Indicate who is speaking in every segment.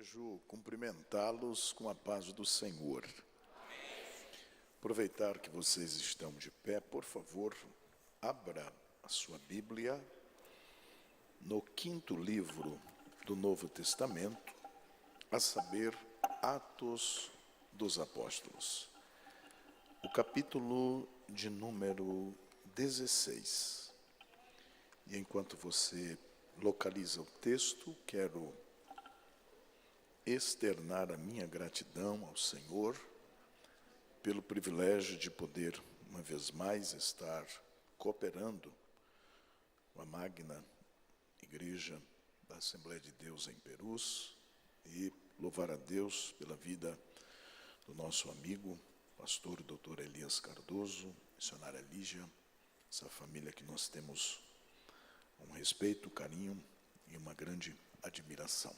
Speaker 1: Desejo cumprimentá-los com a paz do Senhor. Aproveitar que vocês estão de pé, por favor, abra a sua Bíblia no 5º livro do Novo Testamento, a saber, Atos dos Apóstolos. O capítulo de número 16. E enquanto você localiza o texto, quero externar a minha gratidão ao Senhor pelo privilégio de poder, uma vez mais, estar cooperando com a magna Igreja da Assembleia de Deus em Perus e louvar a Deus pela vida do nosso amigo, pastor Dr. Elias Cardoso, missionária Lígia, essa família que nós temos um respeito, carinho e uma grande admiração.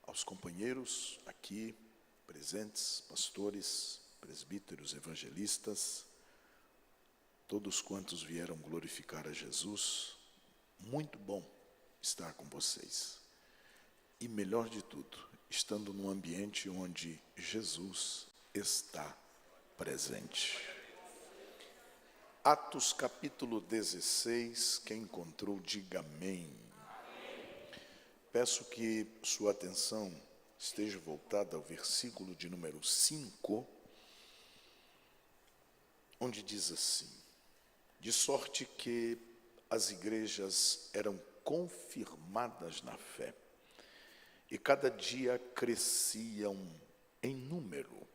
Speaker 1: Aos companheiros aqui presentes, pastores, presbíteros, evangelistas, todos quantos vieram glorificar a Jesus, muito bom estar com vocês. E melhor de tudo, estando num ambiente onde Jesus está presente. Atos capítulo 16, quem encontrou, diga amém. Peço que sua atenção esteja voltada ao versículo de número 5, onde diz assim: de sorte que as igrejas eram confirmadas na fé, e cada dia cresciam em número,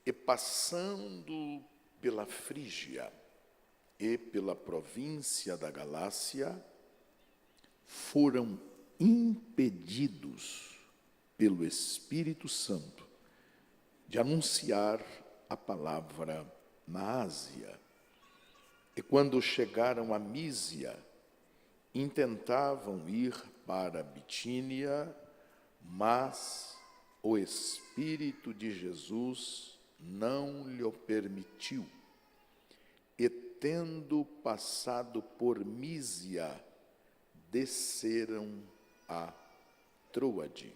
Speaker 1: e passando pela Frígia e pela província da Galácia, foram impedidos pelo Espírito Santo de anunciar a palavra na Ásia. E quando chegaram a Mísia, intentavam ir para Bitínia, mas o Espírito de Jesus não lhe permitiu. E tendo passado por Mísia, desceram a Troade.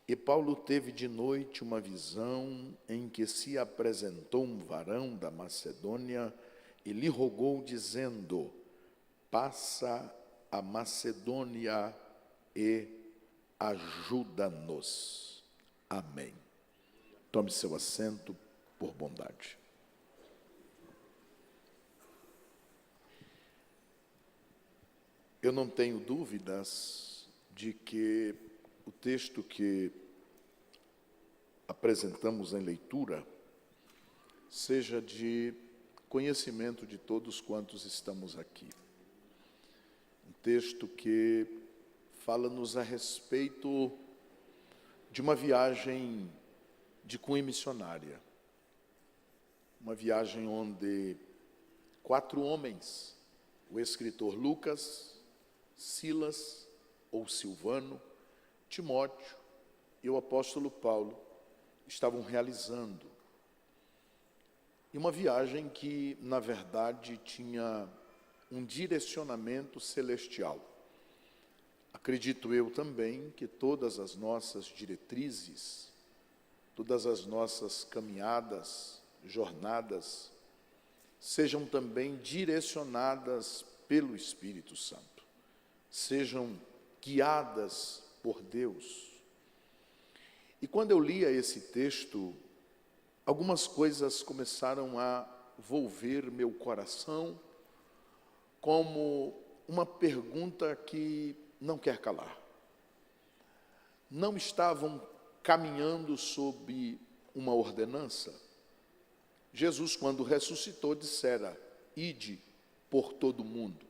Speaker 1: E Paulo teve de noite uma visão em que se apresentou um varão da Macedônia e lhe rogou, dizendo: passa a Macedônia e ajuda-nos. Amém. Tome seu assento por bondade. Eu não tenho dúvidas de que o texto que apresentamos em leitura seja de conhecimento de todos quantos estamos aqui. Um texto que fala-nos a respeito de uma viagem de cunho missionária. Uma viagem onde 4 homens, o escritor Lucas, Silas ou Silvano, Timóteo e o apóstolo Paulo estavam realizando. E uma viagem que, na verdade, tinha um direcionamento celestial. Acredito eu também que todas as nossas diretrizes, todas as nossas caminhadas, jornadas, sejam também direcionadas pelo Espírito Santo. Sejam guiadas por Deus. E quando eu lia esse texto, algumas coisas começaram a volver meu coração como uma pergunta que não quer calar. Não estavam caminhando sob uma ordenança? Jesus, quando ressuscitou, dissera: ide por todo o mundo,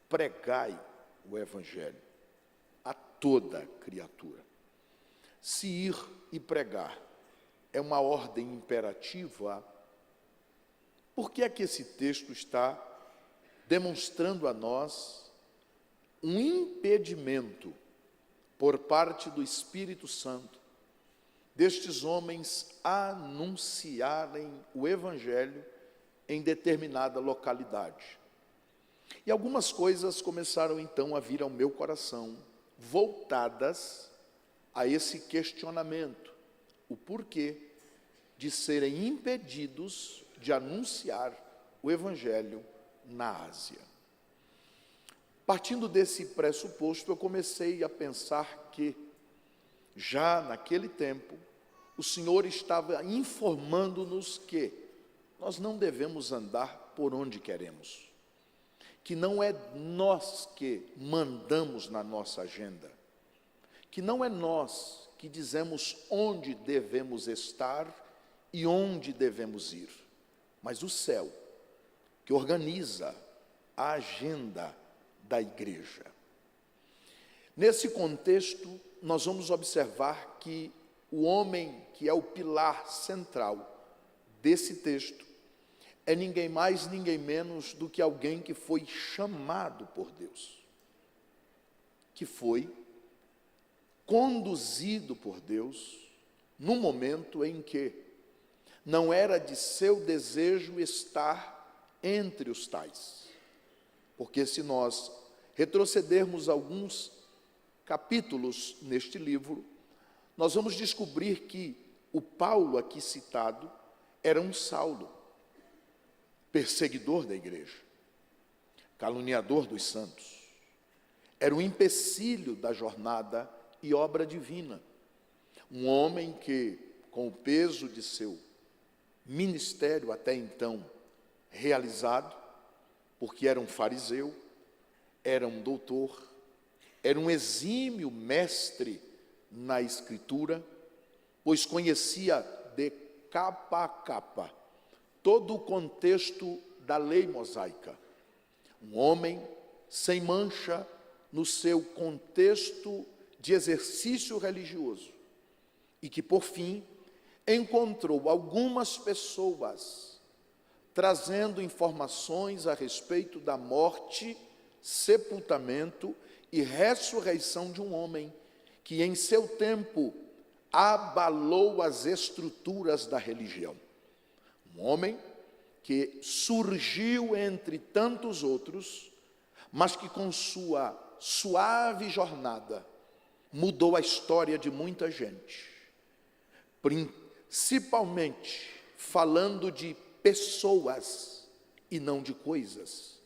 Speaker 1: pregai o Evangelho a toda criatura. Se ir e pregar é uma ordem imperativa, por que é que esse texto está demonstrando a nós um impedimento por parte do Espírito Santo destes homens anunciarem o Evangelho em determinada localidade? E algumas coisas começaram então a vir ao meu coração, voltadas a esse questionamento, o porquê de serem impedidos de anunciar o Evangelho na Ásia. Partindo desse pressuposto, eu comecei a pensar que, já naquele tempo, o Senhor estava informando-nos que nós não devemos andar por onde queremos, que não é nós que mandamos na nossa agenda, que não é nós que dizemos onde devemos estar e onde devemos ir, mas o céu, que organiza a agenda da igreja. Nesse contexto, nós vamos observar que o homem que é o pilar central desse texto é ninguém mais, ninguém menos do que alguém que foi chamado por Deus, que foi conduzido por Deus no momento em que não era de seu desejo estar entre os tais. Porque se nós retrocedermos alguns capítulos neste livro, nós vamos descobrir que o Paulo aqui citado era um Saulo, perseguidor da igreja, caluniador dos santos, era um empecilho da jornada e obra divina, um homem que, com o peso de seu ministério até então realizado, porque era um fariseu, era um doutor, era um exímio mestre na Escritura, pois conhecia de capa a capa todo o contexto da lei mosaica. Um homem sem mancha no seu contexto de exercício religioso e que, por fim, encontrou algumas pessoas trazendo informações a respeito da morte, sepultamento e ressurreição de um homem que em seu tempo abalou as estruturas da religião. Um homem que surgiu entre tantos outros, mas que com sua suave jornada mudou a história de muita gente, principalmente falando de pessoas e não de coisas.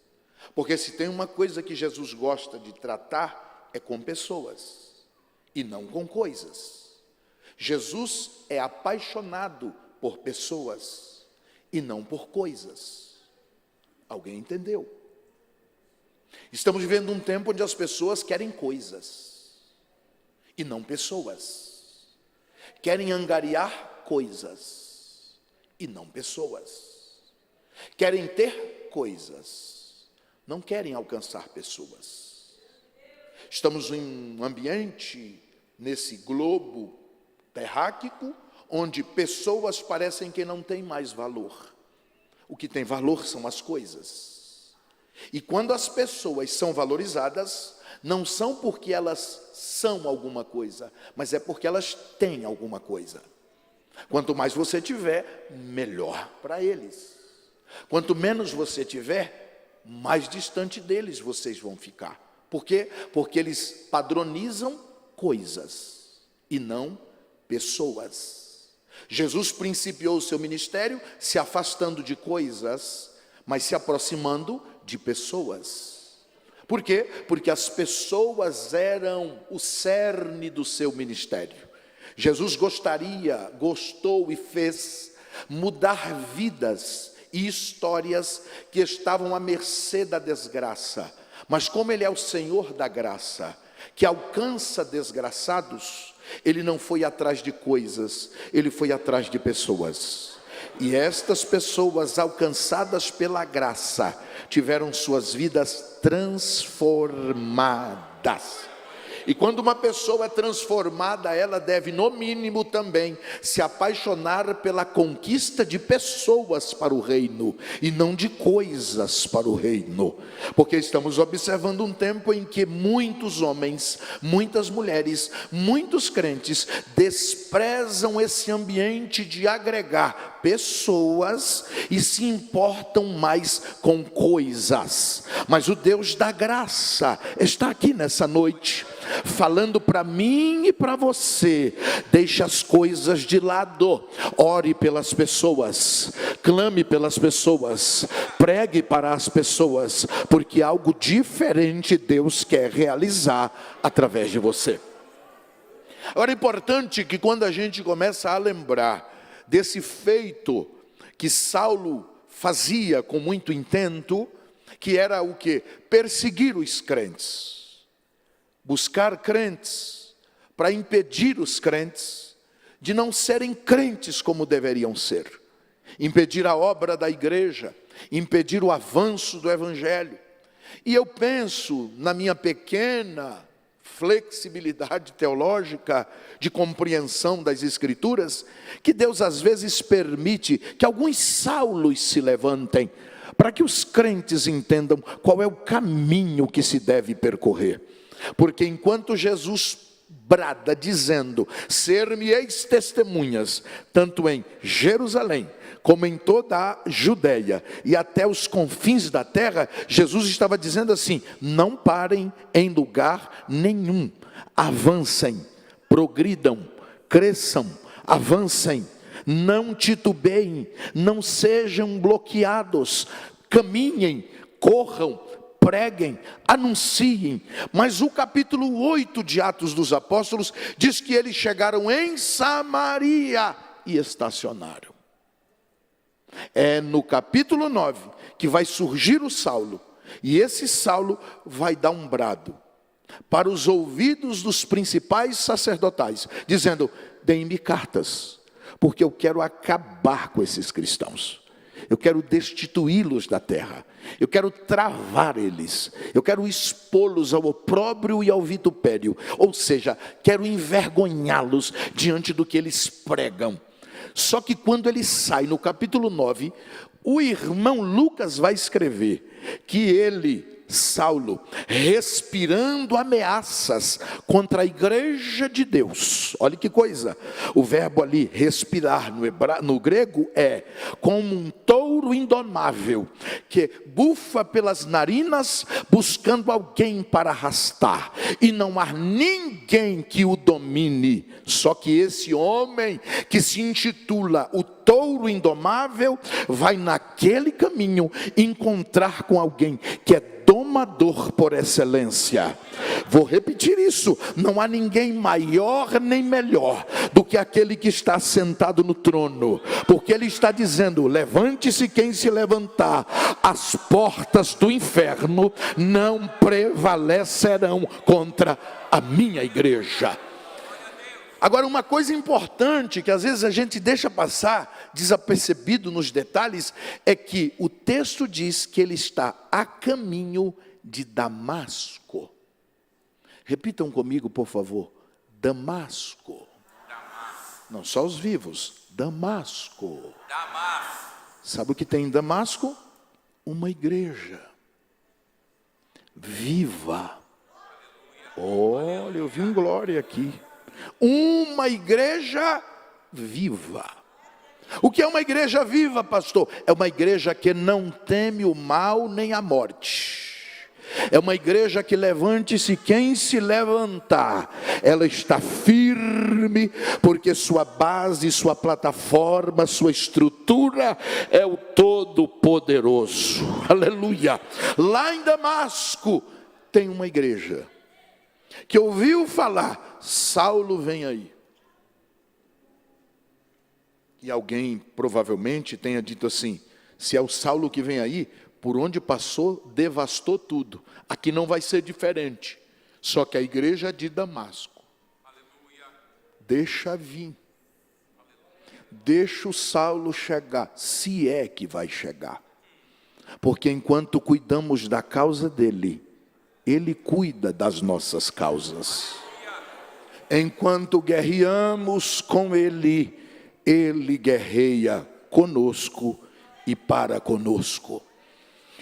Speaker 1: Porque se tem uma coisa que Jesus gosta de tratar, é com pessoas e não com coisas. Jesus é apaixonado por pessoas e não por coisas. Alguém entendeu? Estamos vivendo um tempo onde as pessoas querem coisas e não pessoas. Querem angariar coisas e não pessoas. Querem ter coisas, não querem alcançar pessoas. Estamos em um ambiente, nesse globo terráqueo, onde pessoas parecem que não têm mais valor. O que tem valor são as coisas. E quando as pessoas são valorizadas, não são porque elas são alguma coisa, mas é porque elas têm alguma coisa. Quanto mais você tiver, melhor para eles. Quanto menos você tiver, mais distante deles vocês vão ficar. Por quê? Porque eles padronizam coisas e não pessoas. Jesus principiou o seu ministério se afastando de coisas, mas se aproximando de pessoas. Por quê? Porque as pessoas eram o cerne do seu ministério. Jesus gostou e fez mudar vidas e histórias que estavam à mercê da desgraça. Mas como Ele é o Senhor da graça, que alcança desgraçados, Ele não foi atrás de coisas, Ele foi atrás de pessoas. E estas pessoas alcançadas pela graça, tiveram suas vidas transformadas. E quando uma pessoa é transformada, ela deve, no mínimo também, se apaixonar pela conquista de pessoas para o reino, e não de coisas para o reino. Porque estamos observando um tempo em que muitos homens, muitas mulheres, muitos crentes desprezam esse ambiente de agregar pessoas e se importam mais com coisas. Mas o Deus da graça está aqui nessa noite, falando para mim e para você: deixe as coisas de lado, ore pelas pessoas, clame pelas pessoas, pregue para as pessoas, porque algo diferente Deus quer realizar através de você. Agora é importante que quando a gente começa a lembrar desse feito que Saulo fazia com muito intento, que era o quê? Perseguir os crentes, buscar crentes, para impedir os crentes de não serem crentes como deveriam ser, impedir a obra da igreja, impedir o avanço do evangelho. E eu penso, na minha pequena flexibilidade teológica de compreensão das Escrituras, que Deus às vezes permite que alguns Saulos se levantem, para que os crentes entendam qual é o caminho que se deve percorrer. Porque enquanto Jesus brada dizendo: ser-me-eis testemunhas, tanto em Jerusalém, como em toda a Judeia e até os confins da terra, Jesus estava dizendo assim: não parem em lugar nenhum, avancem, progridam, cresçam, avancem, não titubeiem, não sejam bloqueados, caminhem, corram, preguem, anunciem. Mas o capítulo 8 de Atos dos Apóstolos diz que eles chegaram em Samaria e estacionaram. É no capítulo 9 que vai surgir o Saulo, e esse Saulo vai dar um brado para os ouvidos dos principais sacerdotais, dizendo: deem-me cartas, porque eu quero acabar com esses cristãos, eu quero destituí-los da terra, eu quero travar eles, eu quero expô-los ao opróbrio e ao vitupério, ou seja, quero envergonhá-los diante do que eles pregam. Só que quando ele sai no capítulo 9, o irmão Lucas vai escrever que ele, Saulo, respirando ameaças contra a igreja de Deus. Olha que coisa, o verbo ali, respirar, no grego é como um touro indomável, que bufa pelas narinas, buscando alguém para arrastar, e não há ninguém que o domine. Só que esse homem, que se intitula o touro indomável, vai naquele caminho encontrar com alguém que é domador por excelência. Vou repetir isso: não há ninguém maior nem melhor do que aquele que está sentado no trono, porque ele está dizendo: levante-se quem se levantar, as portas do inferno não prevalecerão contra a minha igreja. Agora, uma coisa importante que às vezes a gente deixa passar desapercebido nos detalhes, é que o texto diz que ele está a caminho de Damasco. Repitam comigo, por favor: Damasco. Não só os vivos, Damasco. Sabe o que tem em Damasco? Uma igreja viva. Olha, eu vi um glória aqui. Uma igreja viva. O que é uma igreja viva, pastor? É uma igreja que não teme o mal nem a morte. É uma igreja que, levante-se quem se levantar, ela está firme, porque sua base, sua plataforma, sua estrutura é o Todo-Poderoso. Aleluia. Lá em Damasco tem uma igreja que ouviu falar: Saulo vem aí. E alguém provavelmente tenha dito assim: se é o Saulo que vem aí, por onde passou, devastou tudo. Aqui não vai ser diferente. Só que a igreja de Damasco, aleluia, deixa vir. Deixa o Saulo chegar, se é que vai chegar. Porque enquanto cuidamos da causa dele, ele cuida das nossas causas. Enquanto guerreamos com ele, ele guerreia conosco e para conosco.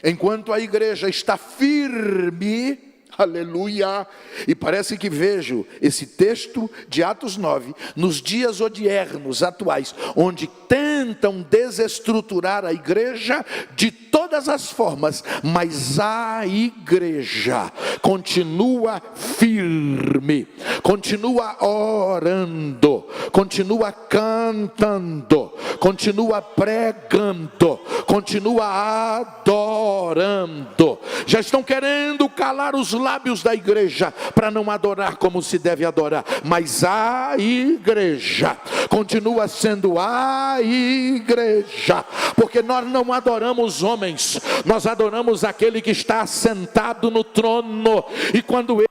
Speaker 1: Enquanto a igreja está firme, Aleluia! E parece que vejo esse texto de Atos 9, nos dias odiernos atuais, onde tentam desestruturar a igreja de todas as formas, mas a igreja continua firme, continua orando, continua cantando, continua pregando, continua adorando. Já estão querendo calar os lábios da igreja para não adorar como se deve adorar, mas a igreja continua sendo a igreja, porque nós não adoramos homens, nós adoramos aquele que está assentado no trono. E quando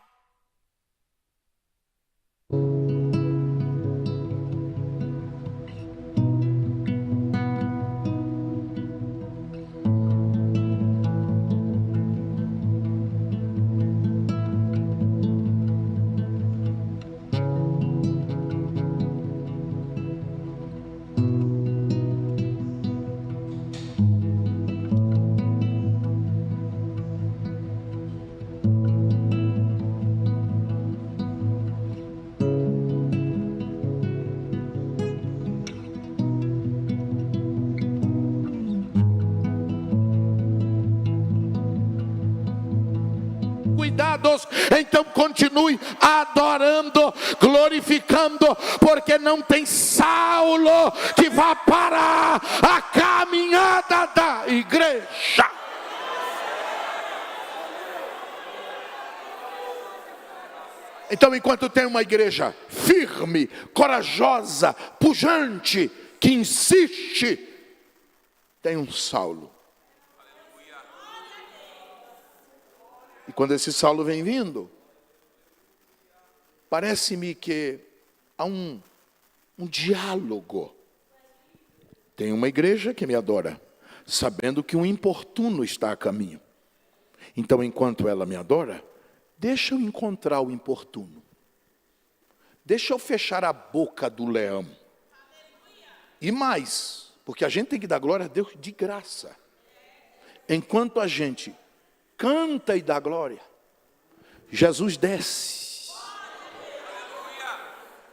Speaker 1: então continue adorando, glorificando, porque não tem Saulo que vá parar a caminhada da igreja. Então, enquanto tem uma igreja firme, corajosa, pujante, que insiste, tem um Saulo. E quando esse Saulo vem vindo, parece-me que há um diálogo. Tem uma igreja que me adora, sabendo que um importuno está a caminho. Então, enquanto ela me adora, deixa eu encontrar o importuno. Deixa eu fechar a boca do leão. E mais, porque a gente tem que dar glória a Deus de graça. Enquanto a gente canta e dá glória, Jesus desce.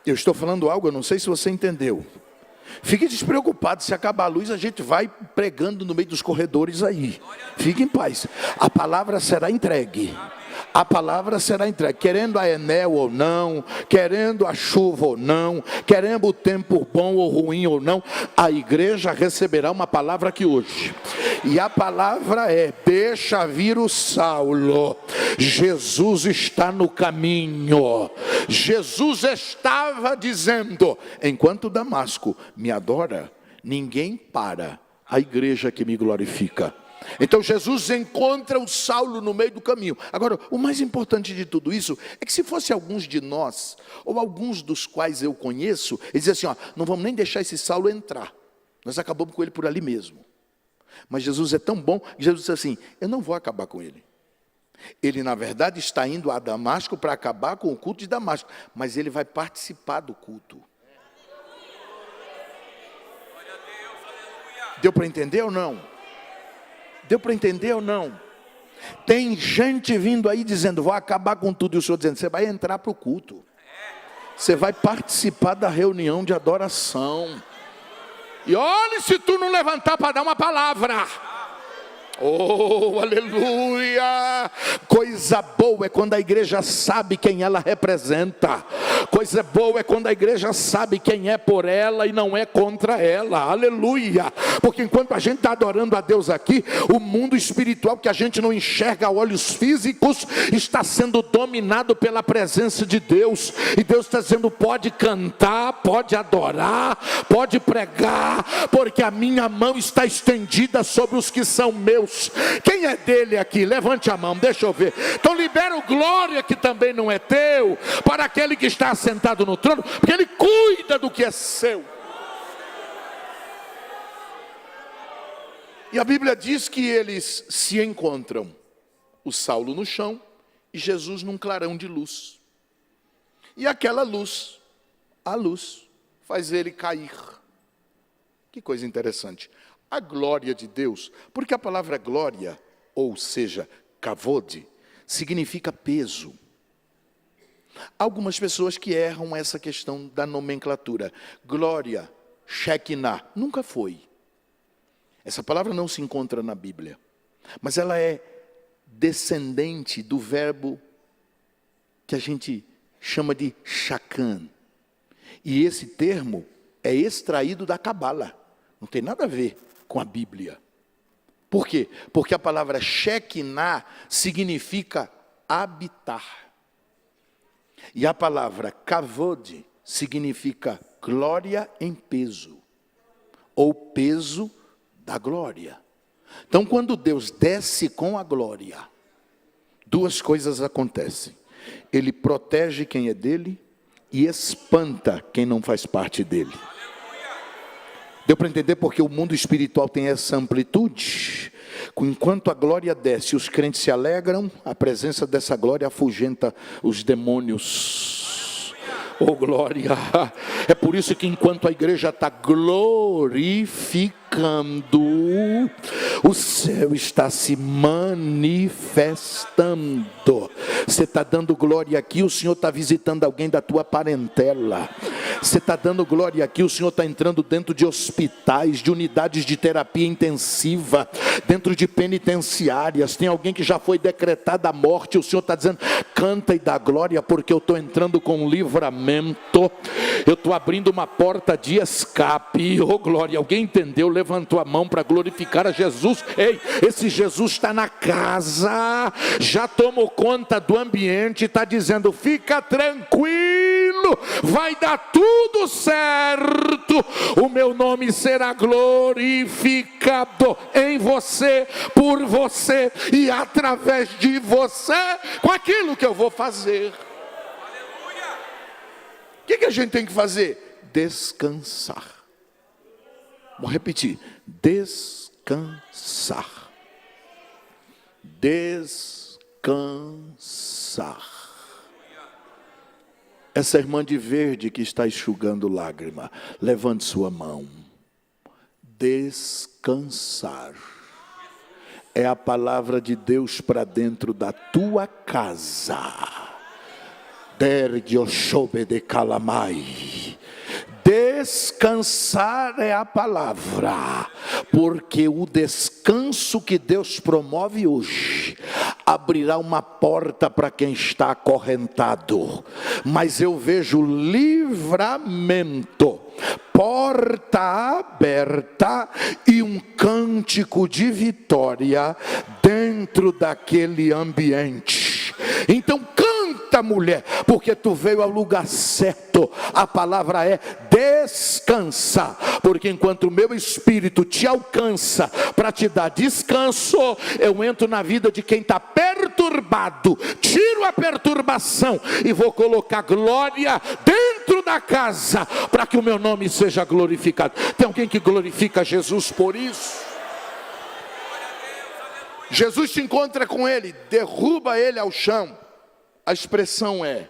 Speaker 1: Eu estou falando algo, eu não sei se você entendeu. Fique despreocupado, se acabar a luz, a gente vai pregando no meio dos corredores aí. Fique em paz. A palavra será entregue. A palavra será entregue, querendo a Enel ou não, querendo a chuva ou não, querendo o tempo bom ou ruim ou não, a igreja receberá uma palavra aqui hoje. E a palavra é: deixa vir o Saulo, Jesus está no caminho. Jesus estava dizendo: enquanto Damasco me adora, ninguém para a igreja que me glorifica. Então Jesus encontra o Saulo no meio do caminho. Agora, o mais importante de tudo isso é que se fosse alguns de nós, ou alguns dos quais eu conheço, eles dizem assim: ó, não vamos nem deixar esse Saulo entrar, nós acabamos com ele por ali mesmo. Mas Jesus é tão bom que Jesus diz assim: eu não vou acabar com ele. Ele na verdade está indo a Damasco para acabar com o culto de Damasco, mas ele vai participar do culto. Deu para entender ou não? Deu para entender ou não? Tem gente vindo aí dizendo: vou acabar com tudo. E o Senhor dizendo: você vai entrar para o culto. Você vai participar da reunião de adoração. E olhe se tu não levantar para dar uma palavra. Oh, aleluia! Coisa boa é quando a igreja sabe quem ela representa. Coisa boa é quando a igreja sabe quem é por ela e não é contra ela. Aleluia! Porque enquanto a gente está adorando a Deus aqui, o mundo espiritual que a gente não enxerga a olhos físicos está sendo dominado pela presença de Deus. E Deus está dizendo: pode cantar, pode adorar, pode pregar, porque a minha mão está estendida sobre os que são meus. Quem é dele aqui? Levante a mão, deixa eu ver. Então libera o glória que também não é teu, para aquele que está sentado no trono, porque ele cuida do que é seu. E a Bíblia diz que eles se encontram, o Saulo no chão e Jesus num clarão de luz. E aquela luz, a luz, faz ele cair. Que coisa interessante. A glória de Deus, porque a palavra glória, ou seja, kavod, significa peso. Algumas pessoas que erram essa questão da nomenclatura. Glória, Shekinah, nunca foi. Essa palavra não se encontra na Bíblia. Mas ela é descendente do verbo que a gente chama de Shakan. E esse termo é extraído da Cabala. Não tem nada a ver com a Bíblia. Por quê? Porque a palavra Shekinah significa habitar. E a palavra Kavod significa glória em peso, ou peso da glória. Então, quando Deus desce com a glória, duas coisas acontecem. Ele protege quem é dele e espanta quem não faz parte dele. Deu para entender porque o mundo espiritual tem essa amplitude? Enquanto a glória desce, os crentes se alegram, a presença dessa glória afugenta os demônios. Oh, glória! É por isso que enquanto a igreja está glorificando, o céu está se manifestando. Você está dando glória aqui, o Senhor está visitando alguém da tua parentela. Você está dando glória aqui, o Senhor está entrando dentro de hospitais, de unidades de terapia intensiva, dentro de penitenciárias. Tem alguém que já foi decretada a morte, o Senhor está dizendo, canta e dá glória, porque eu estou entrando com livramento, eu estou abrindo uma porta de escape. Oh glória, alguém entendeu? Levantou a mão para glorificar a Jesus. Ei, esse Jesus está na casa, já tomou conta do ambiente, está dizendo, fica tranquilo, vai dar tudo certo, o meu nome será glorificado em você, por você e através de você, com aquilo que eu vou fazer. O que a gente tem que fazer? Descansar. Vou repetir, descansar. Descansar. Essa irmã de verde que está enxugando lágrima, levante sua mão. Descansar. É a palavra de Deus para dentro da tua casa. Descansar é a palavra, porque o descanso que Deus promove hoje abrirá uma porta para quem está acorrentado, mas eu vejo livramento, porta aberta e um cântico de vitória dentro daquele ambiente. Então canta, mulher, porque tu veio ao lugar certo. A palavra é descansa, porque enquanto o meu espírito te alcança para te dar descanso, eu entro na vida de quem está perturbado, tiro a perturbação e vou colocar glória dentro da casa, para que o meu nome seja glorificado. Tem alguém que glorifica Jesus por isso? Jesus se encontra com ele, derruba ele ao chão. A expressão é,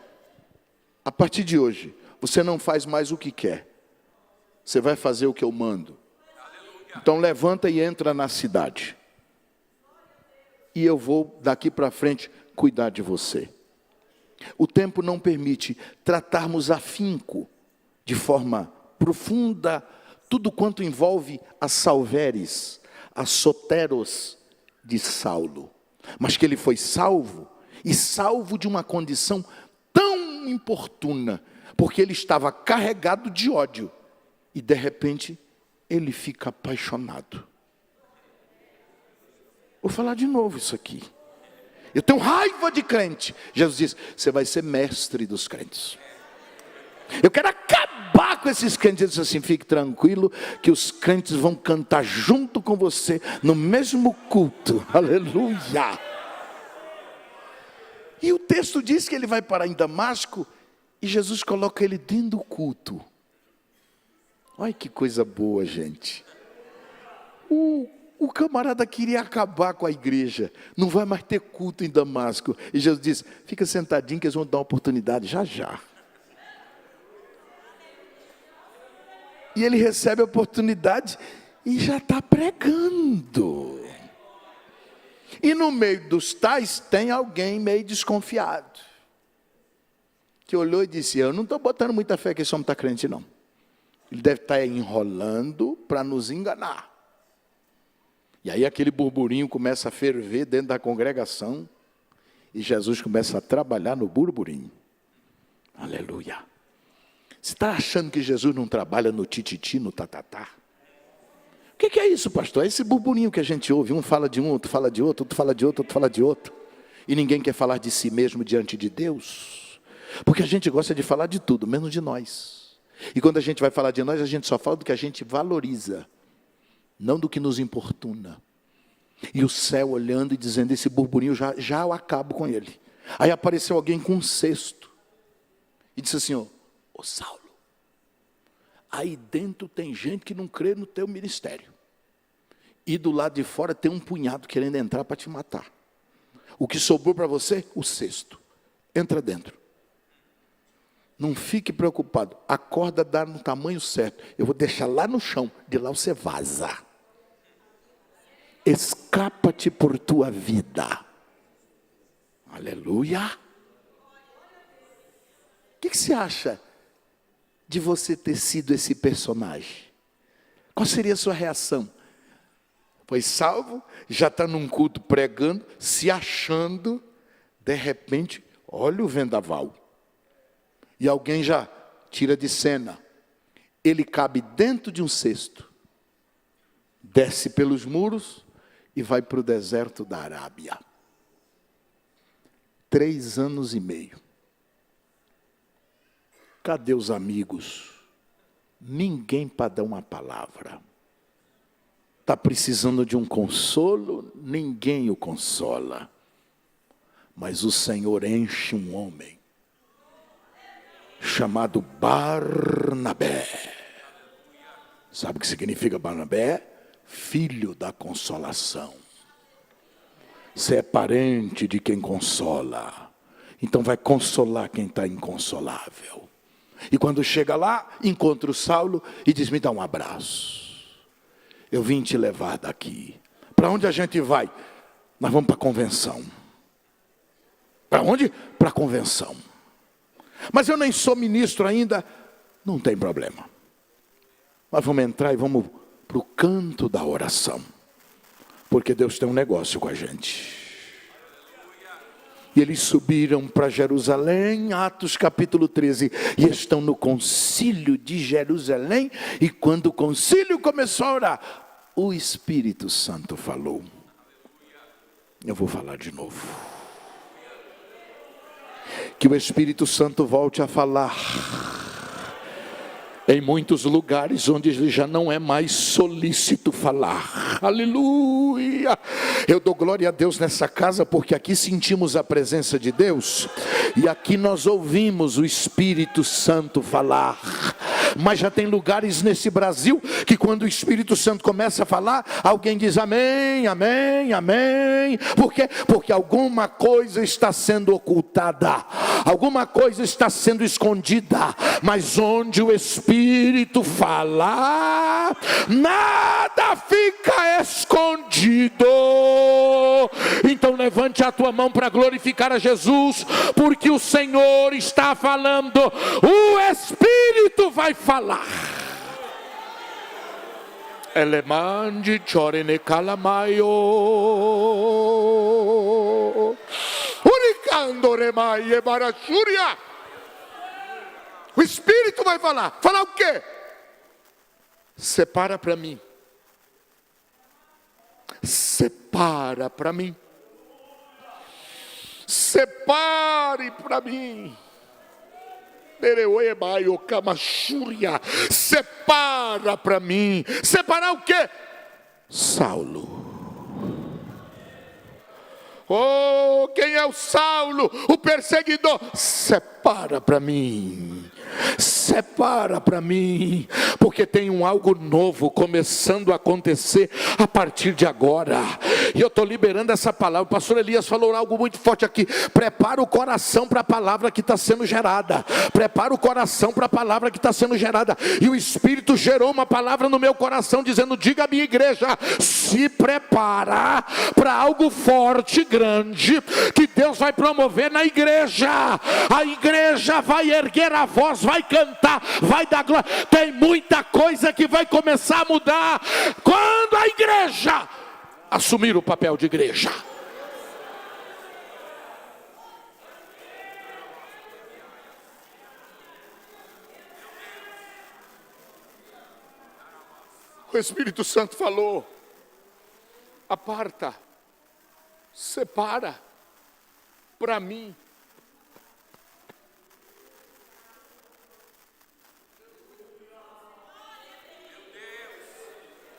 Speaker 1: a partir de hoje, você não faz mais o que quer, você vai fazer o que eu mando. Então levanta e entra na cidade, e eu vou daqui para frente cuidar de você. O tempo não permite tratarmos afinco, de forma profunda, tudo quanto envolve a salveres, a soteros de Saulo. Mas que ele foi salvo, e salvo de uma condição tão importuna, porque ele estava carregado de ódio, e de repente ele fica apaixonado. Vou falar de novo isso aqui. Eu tenho raiva de crente. Jesus diz, você vai ser mestre dos crentes. Eu quero acabar com esses crentes. Ele diz assim, fique tranquilo, que os crentes vão cantar junto com você, no mesmo culto. Aleluia. E o texto diz que ele vai parar em Damasco, e Jesus coloca ele dentro do culto. Olha que coisa boa, gente. O camarada queria acabar com a igreja, não vai mais ter culto em Damasco. E Jesus diz, fica sentadinho que eles vão dar uma oportunidade já já. E ele recebe a oportunidade e já está pregando. E no meio dos tais tem alguém meio desconfiado, que olhou e disse: eu não estou botando muita fé que esse homem está crente, não. Ele deve estar enrolando para nos enganar. E aí aquele burburinho começa a ferver dentro da congregação, e Jesus começa a trabalhar no burburinho. Aleluia. Você está achando que Jesus não trabalha no tititi, no tatatá? O que é isso, pastor? É esse burburinho que a gente ouve. Um fala de um, outro fala de outro, outro fala de outro, outro fala de outro. E ninguém quer falar de si mesmo diante de Deus. Porque a gente gosta de falar de tudo, menos de nós. E quando a gente vai falar de nós, a gente só fala do que a gente valoriza, não do que nos importuna. E o céu olhando e dizendo: esse burburinho já eu acabo com ele. Aí apareceu alguém com um cesto e disse assim: ô Saulo, aí dentro tem gente que não crê no teu ministério, e do lado de fora tem um punhado querendo entrar para te matar. O que sobrou para você? O cesto. Entra dentro. Não fique preocupado, a corda dá no tamanho certo, eu vou deixar lá no chão, de lá você vaza. Escapa-te por tua vida. Aleluia. O que você acha de você ter sido esse personagem? Qual seria a sua reação? Foi salvo, já está num culto pregando, se achando, de repente, olha o vendaval. E alguém já tira de cena. Ele cabe dentro de um cesto, desce pelos muros e vai para o deserto da Arábia. 3 anos e meio. Cadê os amigos? Ninguém para dar uma palavra. Está precisando de um consolo? Ninguém o consola. Mas o Senhor enche um homem chamado Barnabé. Sabe o que significa Barnabé? Filho da consolação. Você é parente de quem consola, então vai consolar quem está inconsolável. E quando chega lá, encontra o Saulo e diz: me dá um abraço, eu vim te levar daqui. Para onde a gente vai? Nós vamos para a convenção. Para onde? Para a convenção. Mas eu nem sou ministro ainda. Não tem problema. Nós vamos entrar e vamos para o canto da oração. Porque Deus tem um negócio com a gente. E eles subiram para Jerusalém, Atos capítulo 13. E estão no concílio de Jerusalém. E quando o concílio começou a orar, o Espírito Santo falou. Eu vou falar de novo. Que o Espírito Santo volte a falar em muitos lugares onde ele já não é mais solícito falar. Aleluia! Eu dou glória a Deus nessa casa, porque aqui sentimos a presença de Deus, e aqui nós ouvimos o Espírito Santo falar. Mas já tem lugares nesse Brasil que quando o Espírito Santo começa a falar, alguém diz amém, amém, amém. Por quê? Porque alguma coisa está sendo ocultada, alguma coisa está sendo escondida. Mas onde o Espírito fala, nada fica escondido. Então levante a tua mão para glorificar a Jesus, porque o Senhor está falando, o Espírito vai falar. Elemandi chorene calamaio, uricando remaie barachúria. O Espírito vai falar. Falar o quê? Separa para mim. Separa para mim. Separe para mim. Separa para mim. Separar o quê? Saulo. Oh, quem é o Saulo? O perseguidor. Separa para mim. Separa para mim.
Speaker 2: porque tem algo novo começando a acontecer a partir de agora. E eu estou liberando essa palavra. O pastor Elias falou algo muito forte aqui. Prepara o coração para a palavra que está sendo gerada. Prepara o coração para a palavra que está sendo gerada. E o Espírito gerou uma palavra no meu coração dizendo: diga à minha igreja, se prepara para algo forte, grande, que Deus vai promover na igreja. A igreja vai erguer a voz, vai cantar, vai dar glória. Tem muita coisa que vai começar a mudar quando a igreja assumir o papel de igreja. O Espírito Santo falou: aparta, separa para mim.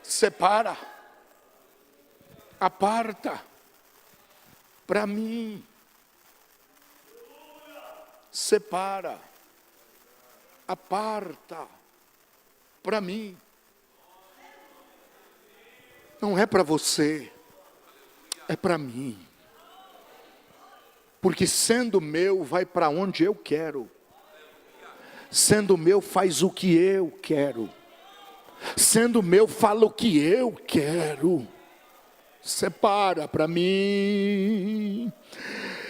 Speaker 2: Separa, aparta para mim. Separa, aparta para mim. Não é para você, é para mim. Porque sendo meu, vai para onde eu quero. Sendo meu, faz o que eu quero. Sendo meu, fala o que eu quero. Separa para mim.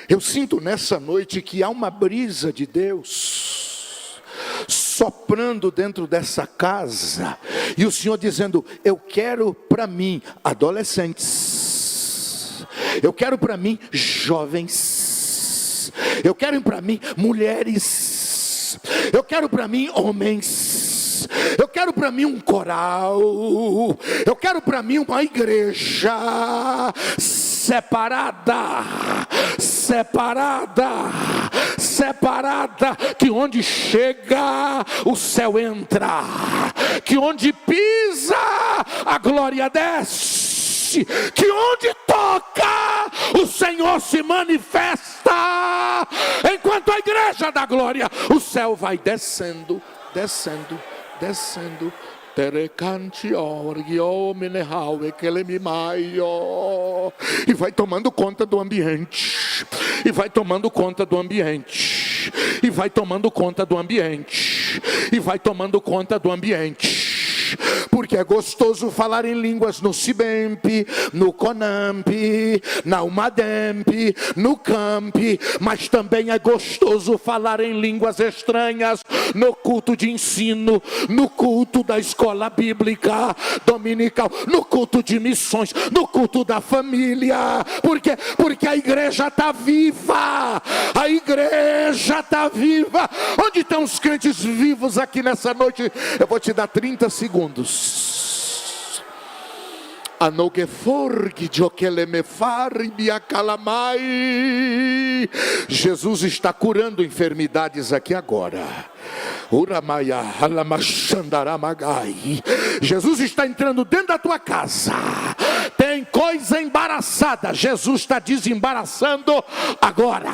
Speaker 2: Eu sinto nessa noite que há uma brisa de Deus soprando dentro dessa casa, e o Senhor dizendo: eu quero para mim adolescentes, eu quero para mim jovens, eu quero para mim mulheres, eu quero para mim homens, eu quero para mim um coral, eu quero para mim uma igreja separada, que onde chega o céu entra, que onde pisa a glória desce, que onde toca o Senhor se manifesta. Enquanto a igreja da glória, o céu vai descendo, descendo, descendo. E vai tomando conta do ambiente, e vai tomando conta do ambiente, e vai tomando conta do ambiente, e vai tomando conta do ambiente. Porque é gostoso falar em línguas no Cibemp, no Conamp, na Umademp, no Camp, mas também é gostoso falar em línguas estranhas no culto de ensino, no culto da escola bíblica dominical, no culto de missões, no culto da família. Porque a igreja está viva, a igreja está viva. Onde estão os crentes vivos aqui nessa noite? Eu vou te dar 30 segundos. Jesus está curando enfermidades aqui agora. Jesus está entrando dentro da tua casa. Tem coisa embaraçada, Jesus está desembaraçando agora.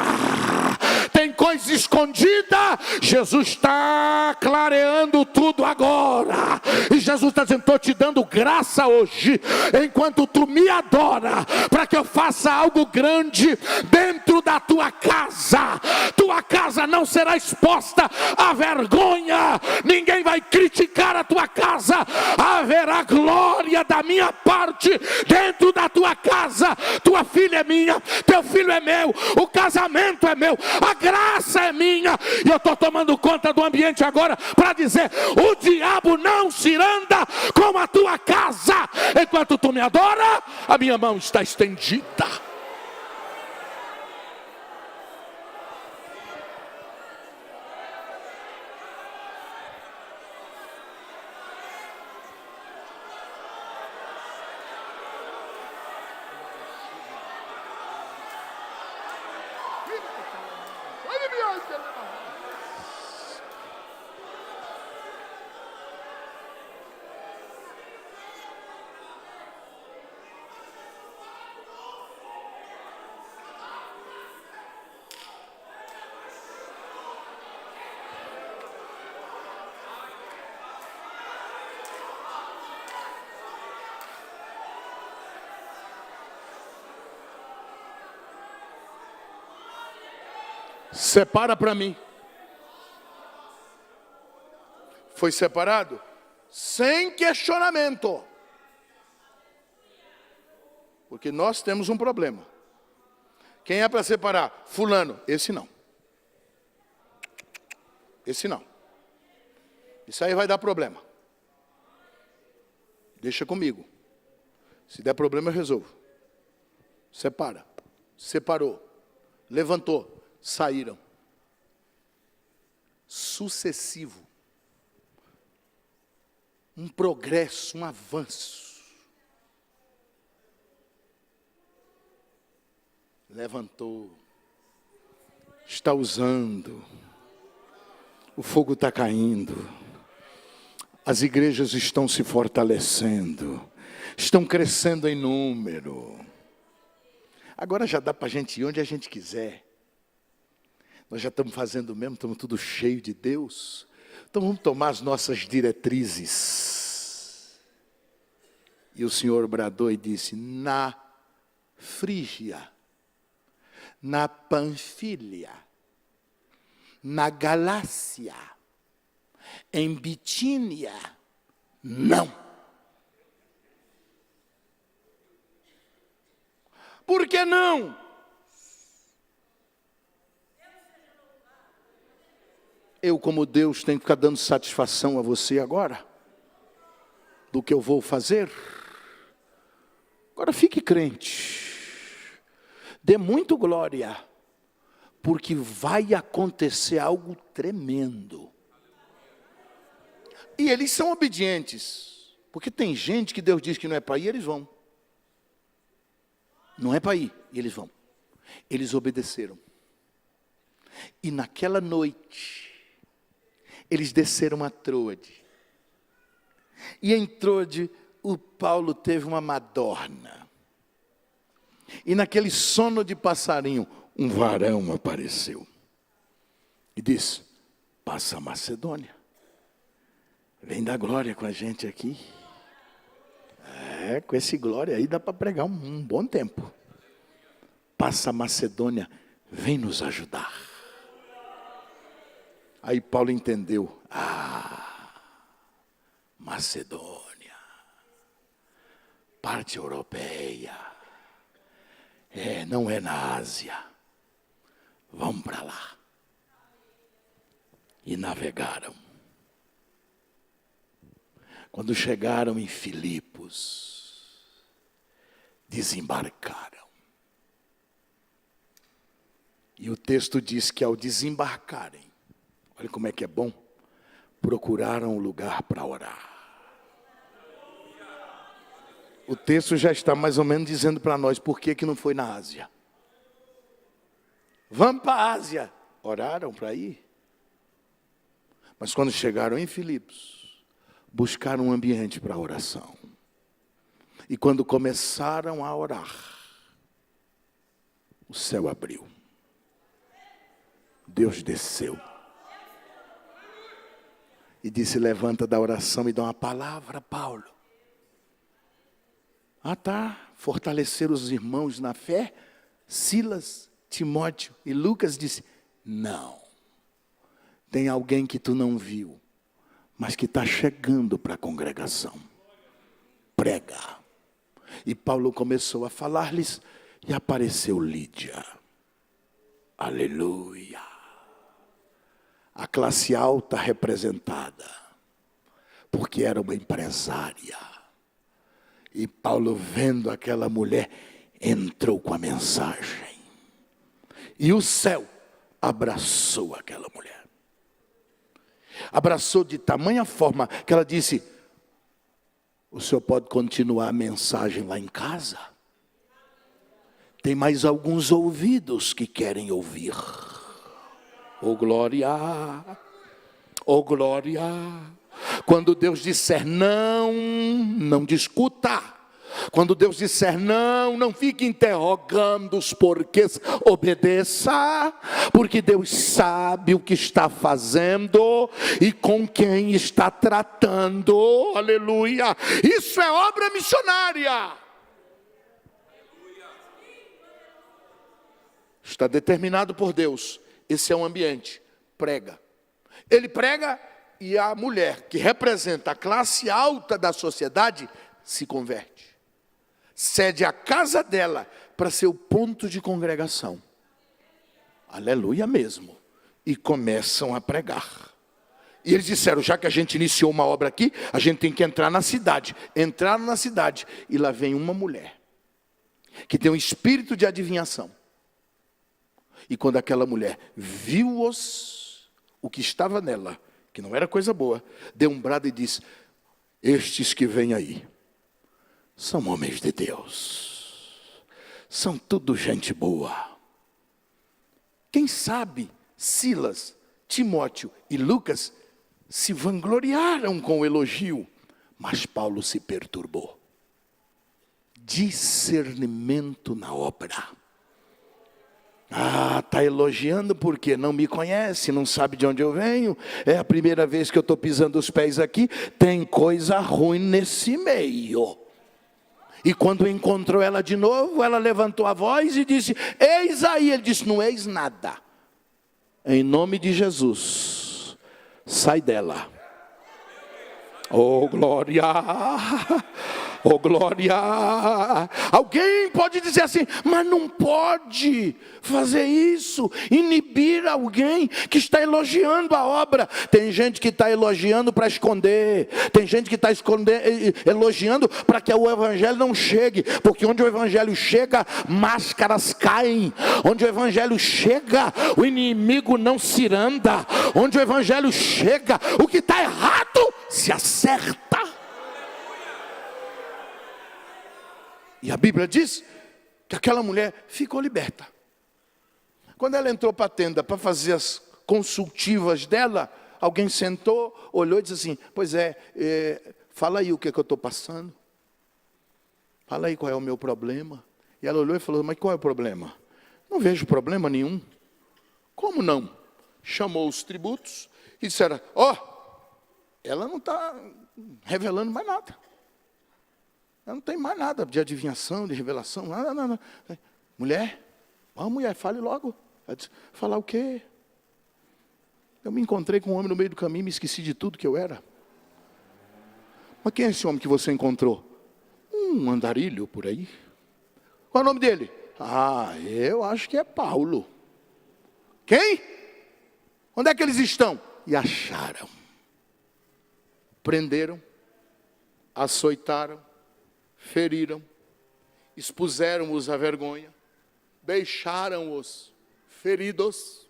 Speaker 2: Tem coisa escondida, Jesus está clareando tudo agora. E Jesus está dizendo: estou te dando graça hoje, enquanto tu me adora, para que eu faça algo grande dentro da tua casa. Tua casa não será exposta à vergonha, ninguém vai criticar a tua casa. Haverá glória da minha parte dentro da tua casa. Tua filha é minha, teu filho é meu, o casamento é meu, a graça é minha. E eu estou tomando conta do ambiente agora para dizer: o diabo não se anda com a tua casa. Enquanto tu me adora, a minha mão está estendida. Separa para mim. Foi separado sem questionamento. Porque nós temos um problema. Quem é para separar? Fulano. Esse não. Esse não. Isso aí vai dar problema. Deixa comigo. Se der problema, eu resolvo. Separa. Separou. Levantou. Saíram. Sucessivo. Um progresso, um avanço. Levantou. Está usando. O fogo está caindo. As igrejas estão se fortalecendo. Estão crescendo em número. Agora já dá para a gente ir onde a gente quiser. Nós já estamos fazendo mesmo, estamos tudo cheio de Deus. Então vamos tomar as nossas diretrizes. E o Senhor bradou e disse: na Frígia, na Panfilha, na Galácia, em Bitínia, não. Por que não? Eu, como Deus, tenho que ficar dando satisfação a você agora? Do que eu vou fazer? Agora fique crente. Dê muito glória. Porque vai acontecer algo tremendo. E eles são obedientes. Porque tem gente que Deus diz que não é para ir, eles vão. Não é para ir, e eles vão. Eles obedeceram. E naquela noite, eles desceram a Troade. E em Troade, o Paulo teve uma madorna. E naquele sono de passarinho, um varão apareceu. E disse: passa a Macedônia. Vem dar glória com a gente aqui. Com esse glória aí dá para pregar um bom tempo. Passa a Macedônia, vem nos ajudar. Aí Paulo entendeu. Macedônia, parte europeia. Não é na Ásia. Vamos para lá. E navegaram. Quando chegaram em Filipos, desembarcaram. E o texto diz que ao desembarcarem, olha como é que é bom, procuraram um lugar para orar. O texto já está mais ou menos dizendo para nós por que não foi na Ásia. Vamos para a Ásia. Oraram para ir. Mas quando chegaram em Filipos, buscaram um ambiente para oração. E quando começaram a orar, o céu abriu. Deus desceu. E disse: levanta da oração e dá uma palavra, Paulo. Fortalecer os irmãos na fé. Silas, Timóteo e Lucas disse: não. Tem alguém que tu não viu, mas que está chegando para a congregação. Prega. E Paulo começou a falar-lhes e apareceu Lídia. Aleluia. A classe alta representada, porque era uma empresária. E Paulo, vendo aquela mulher, entrou com a mensagem. E o céu abraçou aquela mulher. Abraçou de tamanha forma que ela disse: o senhor pode continuar a mensagem lá em casa? Tem mais alguns ouvidos que querem ouvir. Oh glória, oh glória. Quando Deus disser não, não discuta. Quando Deus disser não, não fique interrogando os porquês, obedeça, porque Deus sabe o que está fazendo e com quem está tratando, aleluia. Isso é obra missionária. Está determinado por Deus. Esse é um ambiente. Prega. Ele prega e a mulher, que representa a classe alta da sociedade, se converte. Cede a casa dela para ser o ponto de congregação. Aleluia mesmo. E começam a pregar. E eles disseram, já que a gente iniciou uma obra aqui, a gente tem que entrar na cidade. Entraram na cidade e lá vem uma mulher que tem um espírito de adivinhação. E quando aquela mulher viu o que estava nela, que não era coisa boa, deu um brado e disse, estes que vêm aí são homens de Deus, são tudo gente boa. Quem sabe Silas, Timóteo e Lucas se vangloriaram com o elogio, mas Paulo se perturbou. Discernimento na obra. Está elogiando porque não me conhece, não sabe de onde eu venho. É a primeira vez que eu estou pisando os pés aqui. Tem coisa ruim nesse meio. E quando encontrou ela de novo, ela levantou a voz e disse, eis aí. Ele disse, não eis nada. Em nome de Jesus, sai dela. Oh, glória! Oh, glória! Alguém pode dizer assim, mas não pode fazer isso, inibir alguém que está elogiando a obra. Tem gente que está elogiando para esconder, tem gente que está elogiando para que o evangelho não chegue, porque onde o evangelho chega, máscaras caem. Onde o evangelho chega, o inimigo não ciranda. Onde o evangelho chega, o que está errado se acerta. E a Bíblia diz que aquela mulher ficou liberta. Quando ela entrou para a tenda para fazer as consultivas dela, alguém sentou, olhou e disse assim, pois fala aí o que eu estou passando. Fala aí qual é o meu problema. E ela olhou e falou, mas qual é o problema? Não vejo problema nenhum. Como não? Chamou os tributos e disseram, ela não está revelando mais nada. Ela não tem mais nada de adivinhação, de revelação, nada. Mulher, mulher, fale logo. Ela disse, falar o quê? Eu me encontrei com um homem no meio do caminho e me esqueci de tudo que eu era. Mas quem é esse homem que você encontrou? Um andarilho por aí. Qual é o nome dele? Eu acho que é Paulo. Quem? Onde é que eles estão? E acharam. Prenderam, açoitaram, feriram, expuseram-os à vergonha, deixaram-os feridos.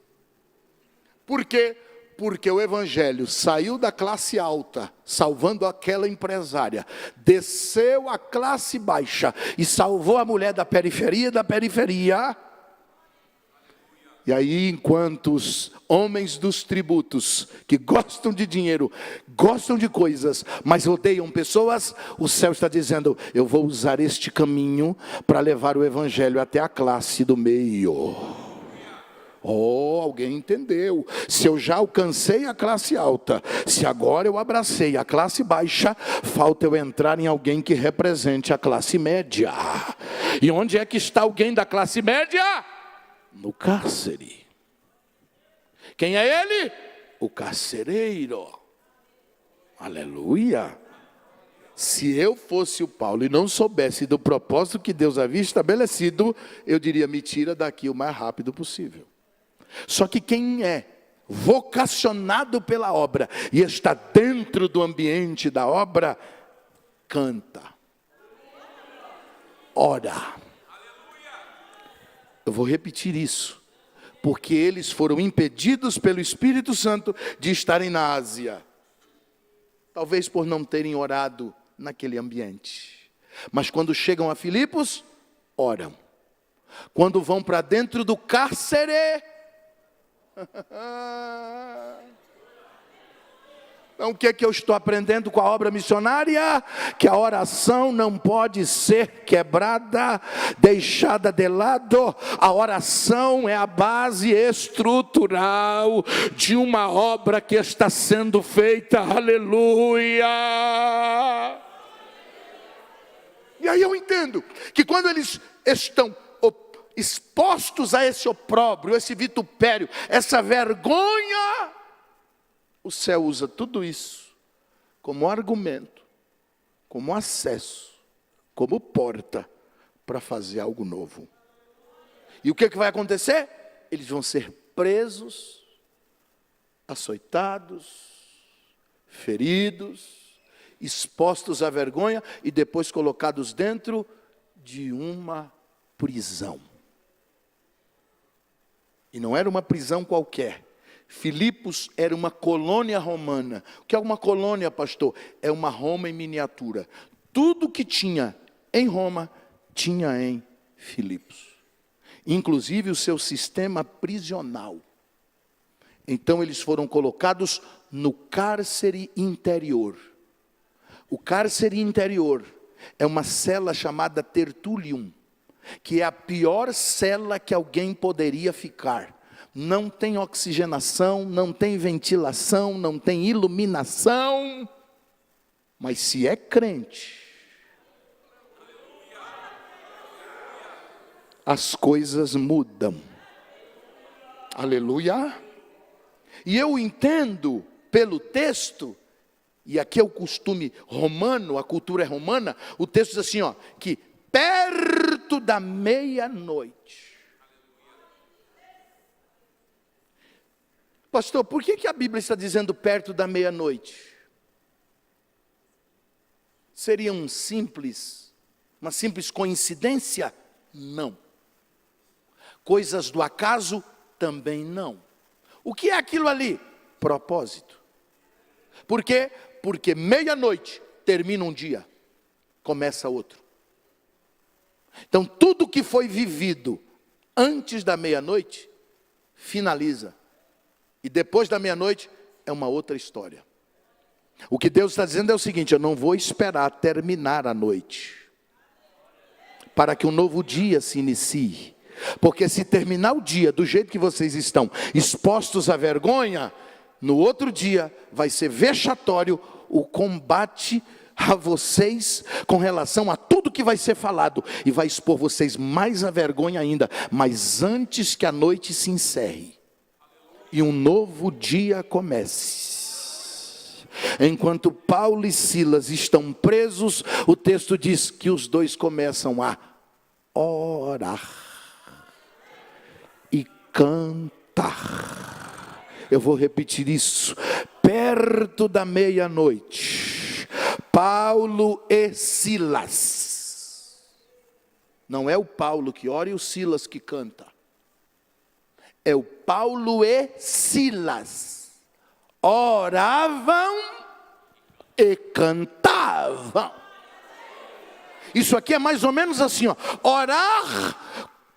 Speaker 2: Por quê? Porque o evangelho saiu da classe alta, salvando aquela empresária, desceu à classe baixa e salvou a mulher da periferia. E aí, enquanto os homens dos tributos, que gostam de dinheiro, gostam de coisas, mas odeiam pessoas, o céu está dizendo, eu vou usar este caminho para levar o evangelho até a classe do meio. Alguém entendeu. Se eu já alcancei a classe alta, se agora eu abracei a classe baixa, falta eu entrar em alguém que represente a classe média. E onde é que está alguém da classe média? No cárcere. Quem é ele? O carcereiro. Aleluia. Se eu fosse o Paulo e não soubesse do propósito que Deus havia estabelecido, eu diria, me tira daqui o mais rápido possível. Só que quem é vocacionado pela obra e está dentro do ambiente da obra, canta, ora. Eu vou repetir isso, porque eles foram impedidos pelo Espírito Santo de estarem na Ásia. Talvez por não terem orado naquele ambiente. Mas quando chegam a Filipos, oram. Quando vão para dentro do cárcere, então, o que é que eu estou aprendendo com a obra missionária? Que a oração não pode ser quebrada, deixada de lado. A oração é a base estrutural de uma obra que está sendo feita. Aleluia! E aí eu entendo que quando eles estão expostos a esse opróbrio, esse vitupério, essa vergonha, o céu usa tudo isso como argumento, como acesso, como porta para fazer algo novo. E o que vai acontecer? Eles vão ser presos, açoitados, feridos, expostos à vergonha e depois colocados dentro de uma prisão. E não era uma prisão qualquer. Filipos era uma colônia romana. O que é uma colônia, pastor? É uma Roma em miniatura. Tudo que tinha em Roma, tinha em Filipos. Inclusive o seu sistema prisional. Então eles foram colocados no cárcere interior. O cárcere interior é uma cela chamada Tertulium, que é a pior cela que alguém poderia ficar. Não tem oxigenação, não tem ventilação, não tem iluminação. Mas se é crente, as coisas mudam. Aleluia. E eu entendo pelo texto, e aqui é o costume romano, a cultura é romana, o texto diz assim, ó, que perto da meia-noite. Pastor, por que a Bíblia está dizendo perto da meia-noite? Seria uma simples coincidência? Não. Coisas do acaso? Também não. O que é aquilo ali? Propósito. Por quê? Porque meia-noite termina um dia, começa outro. Então tudo que foi vivido antes da meia-noite, finaliza. E depois da meia-noite, é uma outra história. O que Deus está dizendo é o seguinte: eu não vou esperar terminar a noite, para que um novo dia se inicie. Porque se terminar o dia do jeito que vocês estão, expostos à vergonha, no outro dia vai ser vexatório o combate a vocês com relação a tudo que vai ser falado. E vai expor vocês mais à vergonha ainda. Mas antes que a noite se encerre e um novo dia comece, enquanto Paulo e Silas estão presos, o texto diz que os dois começam a orar e cantar. Eu vou repetir isso. Perto da meia-noite, Paulo e Silas. Não é o Paulo que ora e o Silas que canta. É o Paulo e Silas. Oravam e cantavam. Isso aqui é mais ou menos assim, ó. Orar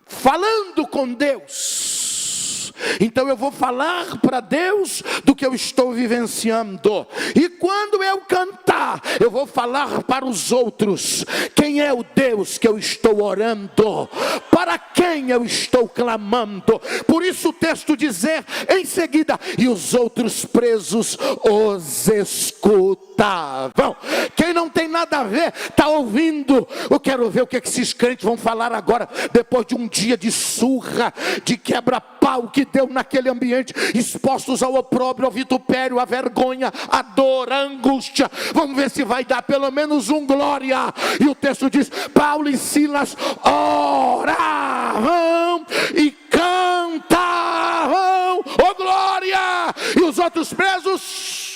Speaker 2: falando com Deus. Então eu vou falar para Deus do que eu estou vivenciando. E quando eu cantar, eu vou falar para os outros quem é o Deus que eu estou orando, para quem eu estou clamando. Por isso o texto dizer em seguida: e os outros presos os escutavam. Quem não tem nada a ver, está ouvindo. Eu quero ver o que esses crentes vão falar agora, depois de um dia de surra, de quebra-pau que deu naquele ambiente, expostos ao opróbrio, ao vitupério, à vergonha, à dor, à angústia. Vamos ver se vai dar pelo menos um glória. E o texto diz: Paulo e Silas oravam e cantavam, oh glória! E os outros presos...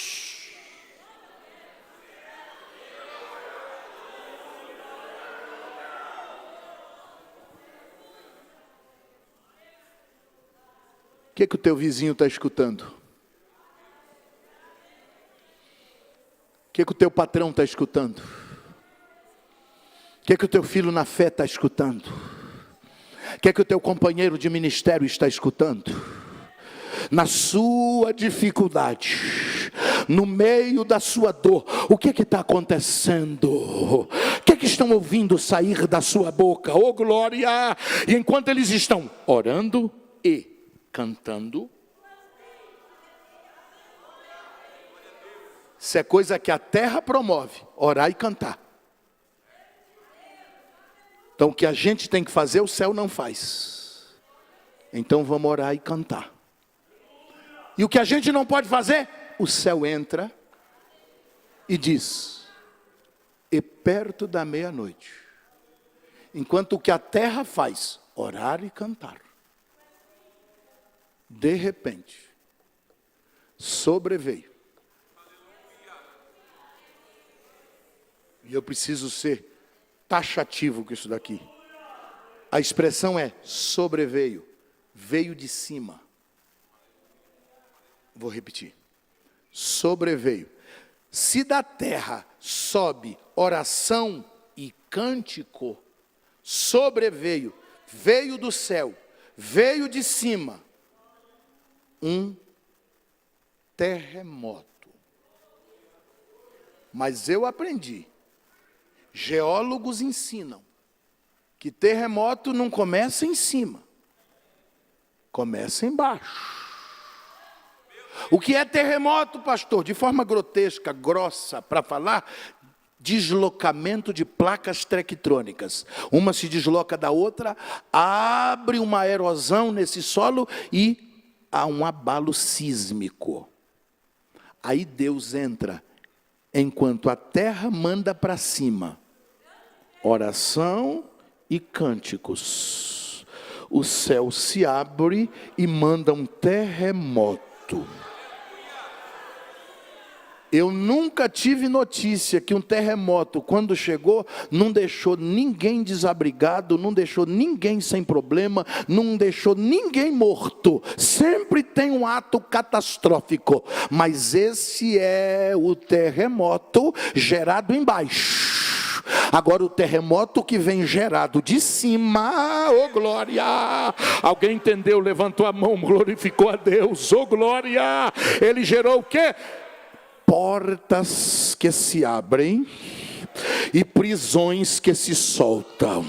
Speaker 2: O que o teu vizinho está escutando? O que o teu patrão está escutando? O que o teu filho na fé está escutando? O que o teu companheiro de ministério está escutando? Na sua dificuldade, no meio da sua dor, o que está acontecendo? O que estão ouvindo sair da sua boca? Oh glória! E enquanto eles estão orando e cantando, isso é coisa que a terra promove, orar e cantar. Então o que a gente tem que fazer, o céu não faz. Então vamos orar e cantar. E o que a gente não pode fazer, o céu entra e diz: e perto da meia-noite, enquanto o que a terra faz, orar e cantar, de repente, sobreveio. E eu preciso ser taxativo com isso daqui. A expressão é sobreveio, veio de cima. Vou repetir. Sobreveio. Se da terra sobe oração e cântico, sobreveio, veio do céu, veio de cima, um terremoto. Mas eu aprendi, geólogos ensinam, que terremoto não começa em cima, começa embaixo. O que é terremoto, pastor? De forma grotesca, grossa, para falar, deslocamento de placas tectônicas. Uma se desloca da outra, abre uma erosão nesse solo e há um abalo sísmico. Aí Deus entra, enquanto a terra manda para cima, oração e cânticos. O céu se abre e manda um terremoto. Eu nunca tive notícia que um terremoto, quando chegou, não deixou ninguém desabrigado, não deixou ninguém sem problema, não deixou ninguém morto. Sempre tem um ato catastrófico, mas esse é o terremoto gerado embaixo. Agora o terremoto que vem gerado de cima, oh glória! Alguém entendeu? Levantou a mão, glorificou a Deus, oh glória! Ele gerou o quê? Portas que se abrem e prisões que se soltam.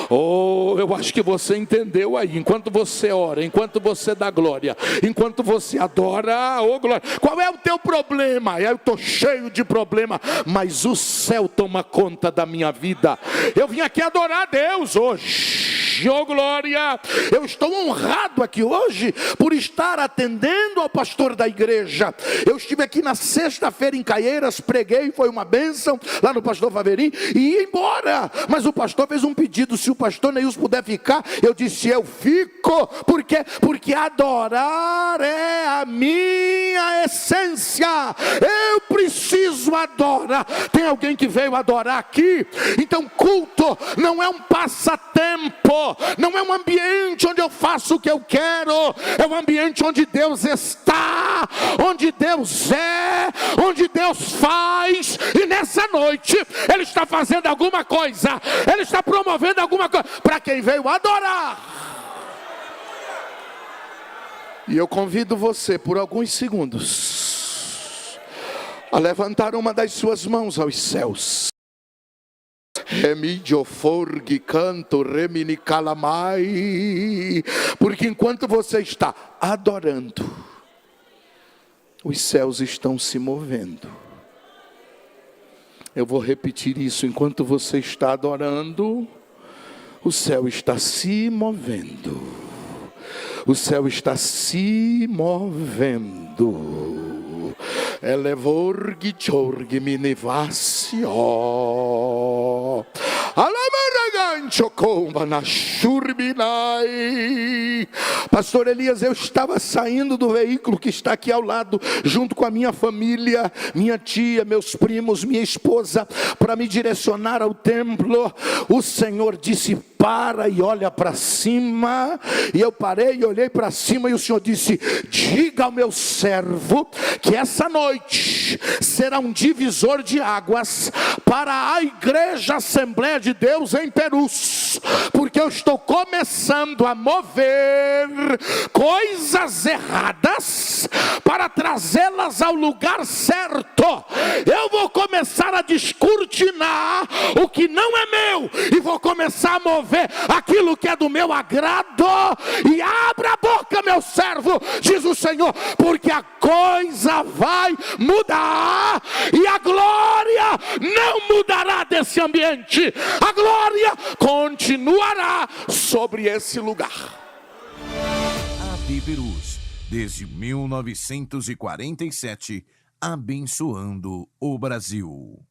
Speaker 2: Oh, eu acho que você entendeu aí. Enquanto você ora, enquanto você dá glória, enquanto você adora, oh glória. Qual é o teu problema? Eu estou cheio de problema, mas o céu toma conta da minha vida. Eu vim aqui adorar a Deus hoje. Oh glória, eu estou honrado aqui hoje por estar atendendo ao pastor da igreja. Eu estive aqui na sexta-feira em Caieiras, preguei, foi uma bênção lá no pastor Faverim e ia embora, mas o pastor fez um pedido, se o pastor Neilson puder ficar, eu disse, eu fico, porque adorar é a minha essência, eu preciso adorar. Tem alguém que veio adorar aqui? Então culto não é um passatempo, não é um ambiente onde eu faço o que eu quero, é um ambiente onde Deus está, onde Deus é, onde Deus faz, e nessa noite Ele está fazendo alguma coisa, Ele está promovendo alguma coisa, para quem veio adorar. E eu convido você por alguns segundos a levantar uma das suas mãos aos céus. Porque enquanto você está adorando, os céus estão se movendo. Eu vou repetir isso. Enquanto você está adorando, o céu está se movendo. O céu está se movendo. Elevorgi chorgi minivasio. Alamaragancho comba na churbinai. Pastor Elias, eu estava saindo do veículo que está aqui ao lado, junto com a minha família, minha tia, meus primos, minha esposa, para me direcionar ao templo. O Senhor disse, para e olha para cima. E eu parei e olhei para cima, e o Senhor disse, diga ao meu servo que essa noite será um divisor de águas para a igreja Assembleia de Deus em Perus, porque eu estou começando a mover coisas erradas para trazê-las ao lugar certo. Eu vou começar a descortinar o que não é meu, e vou começar a mover aquilo que é do meu agrado. E abra a boca, meu servo, diz o Senhor, porque a coisa vai mudar, e a glória não mudará de esse ambiente, a glória continuará sobre esse lugar.
Speaker 3: AB Perus, desde 1947, abençoando o Brasil.